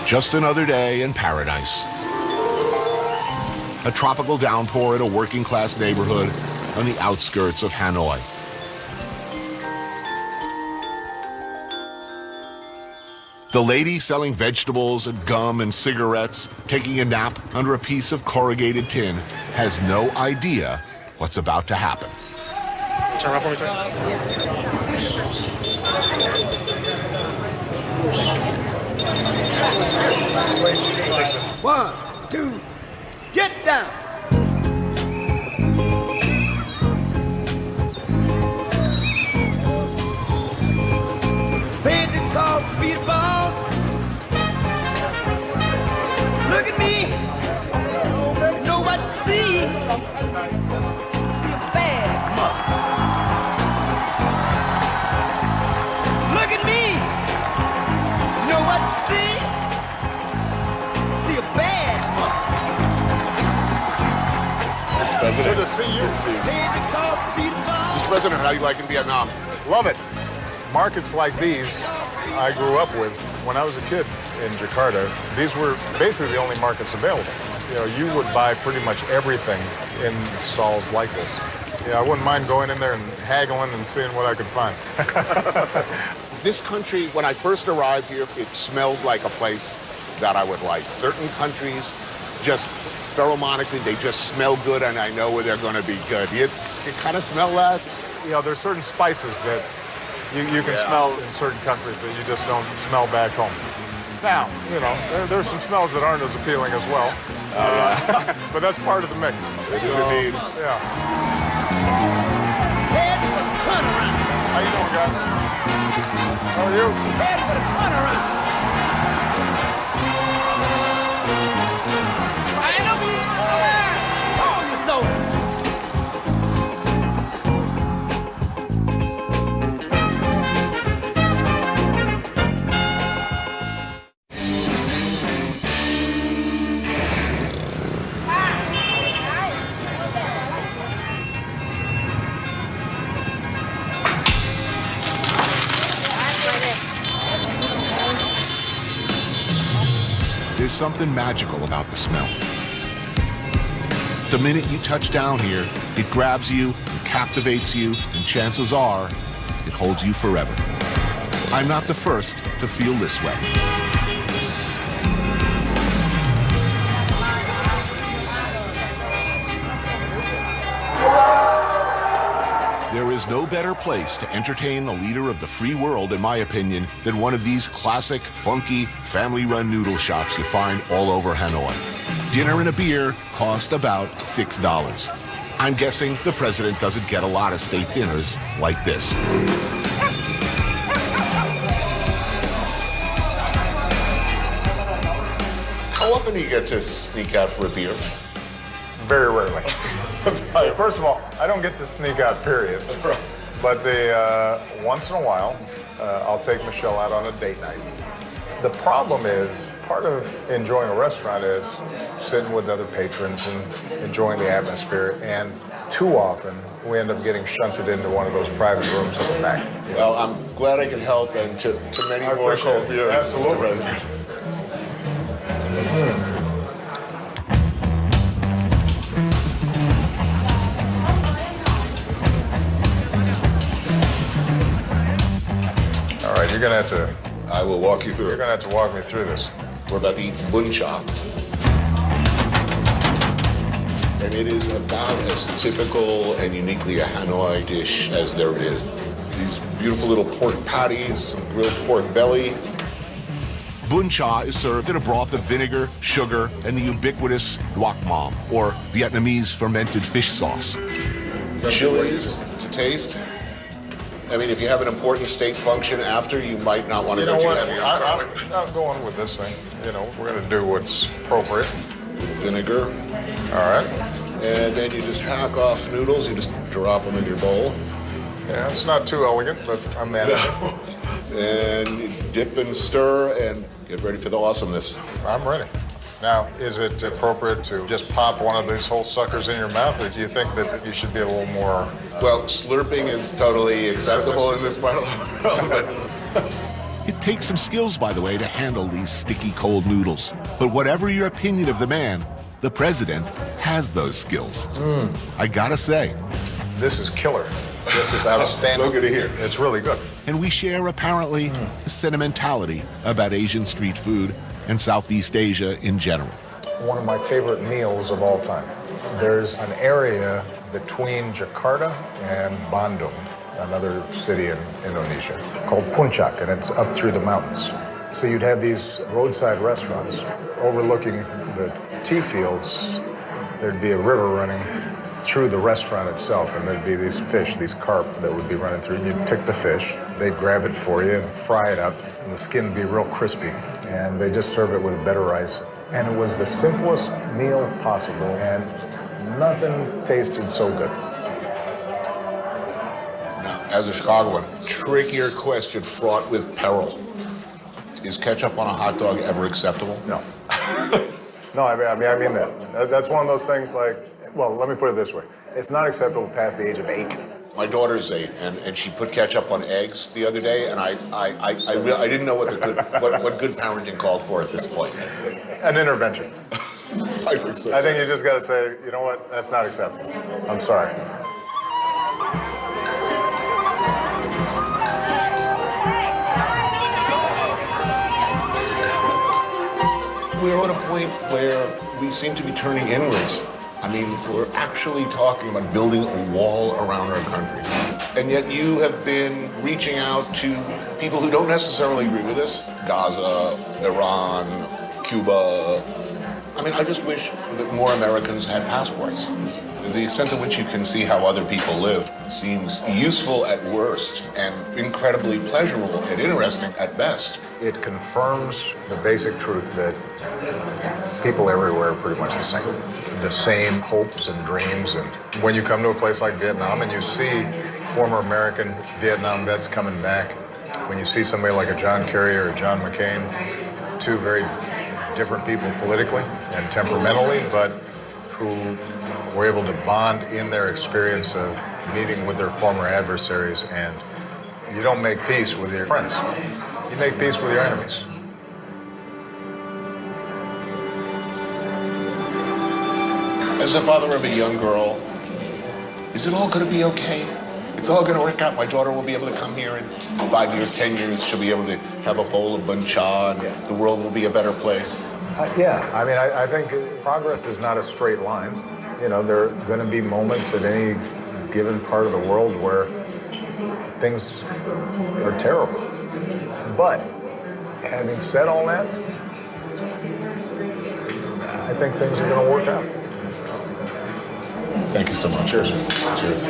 Just another day in paradise. A tropical downpour in a working-class neighborhood on the outskirts of Hanoi. The lady selling vegetables and gum and cigarettes, taking a nap under a piece of corrugated tin, has no idea what's about to happen. Turn around for me, sir. One, two, get down. Paid the cost to be the boss. Look at me. You know what to see. See a bad mother. Look at me. You know what to see. See a bad mother. Good to see you. Paid the cost to be the boss. Mr. President, how do you like in Vietnam? Love it. Markets like these I grew up with when I was a kid in Jakarta. These were basically the only markets available. You know, you would buy pretty much everything in stalls like this. Yeah, I wouldn't mind going in there and haggling and seeing what I could find. This country, when I first arrived here, it smelled like a place that I would like. Certain countries just pheromonically, they just smell good, and I know where they're going to be good. You kind of smell that? You know, there's certain spices that you can smell in certain countries that you just don't smell back home. Now, you know, there's some smells that aren't as appealing as well. But that's part of the mix. This is indeed. Yeah. Head for the turnaround. How you doing, guys? How are you? Head for the turnaround. Told you so. There's something magical about the smell. The minute you touch down here, it grabs you, it captivates you, and chances are, it holds you forever. I'm not the first to feel this way. There is no better place to entertain the leader of the free world, in my opinion, than one of these classic, funky, family-run noodle shops you find all over Hanoi. Dinner and a beer cost about $6. I'm guessing the president doesn't get a lot of state dinners like this. How often do you get to sneak out for a beer? Very rarely. First of all, I don't get to sneak out, period. But once in a while, I'll take Michelle out on a date night. The problem is, part of enjoying a restaurant is sitting with other patrons and enjoying the atmosphere. And too often, we end up getting shunted into one of those private rooms at the back. Well, I'm glad I could help, and to many more cold beers. Absolutely. All right, you're gonna have to. I will walk you through You're it. gonna have to walk me through this. We're about to eat bun cha. And it is about as typical and uniquely a Hanoi dish as there is. These beautiful little pork patties, some grilled pork belly. Bun cha is served in a broth of vinegar, sugar, and the ubiquitous duoc mam, or Vietnamese fermented fish sauce. Chilies to taste. I mean, if you have an important state function after, you might not want to You go know too what? heavy. I'm going with this thing. You know, we're gonna do what's appropriate. Vinegar. All right. And then you just hack off noodles. You just drop them in your bowl. Yeah, it's not too elegant, but I'm managing. And you dip and stir and get ready for the awesomeness. I'm ready. Now, is it appropriate to just pop one of these whole suckers in your mouth, or do you think that you should be a little more... Well, slurping is totally acceptable in this part of the world. It takes some skills, by the way, to handle these sticky cold noodles. But whatever your opinion of the man, the president has those skills. I gotta say. This is killer. This is outstanding. So good to hear. It's really good. And we share, apparently, a sentimentality about Asian street food and Southeast Asia in general. One of my favorite meals of all time. There's an area between Jakarta and Bandung, another city in Indonesia, called Puncak, and it's up through the mountains. So you'd have these roadside restaurants overlooking the tea fields. There'd be a river running through the restaurant itself, and there'd be these fish, these carp that would be running through, and you'd pick the fish, they'd grab it for you and fry it up, and the skin would be real crispy, and they just serve it with better rice. And it was the simplest meal possible, and nothing tasted so good. Now, as a Chicagoan, trickier question fraught with peril. Is ketchup on a hot dog ever acceptable? No. No, I mean that. That's one of those things like, well, let me put it this way. It's not acceptable past the age of 8. My daughter's 8, and she put ketchup on eggs the other day, and I didn't know what good parenting called for at this point. An intervention. I think so. I think you just got to say, you know what, that's not acceptable. I'm sorry. We're at a point where we seem to be turning inwards. I mean, we're actually talking about building a wall around our country. And yet you have been reaching out to people who don't necessarily agree with this. Gaza, Iran, Cuba. I mean, I just wish that more Americans had passports. The extent to which you can see how other people live seems useful at worst and incredibly pleasurable and interesting at best. It confirms the basic truth that people everywhere are pretty much the same. The same hopes and dreams. And when you come to a place like Vietnam and you see former American Vietnam vets coming back, when you see somebody like a John Kerry or a John McCain, two very different people politically and temperamentally, but who were able to bond in their experience of meeting with their former adversaries. And you don't make peace with your friends. You make peace with your enemies. As the father of a young girl, is it all going to be okay? It's all going to work out. My daughter will be able to come here in 5 years, 10 years. She'll be able to have a bowl of bun cha, and the world will be a better place. Yeah, I mean, I think progress is not a straight line. You know, there are going to be moments at any given part of the world where things are terrible. But having said all that, I think things are going to work out. Thank you so much. Cheers. Cheers.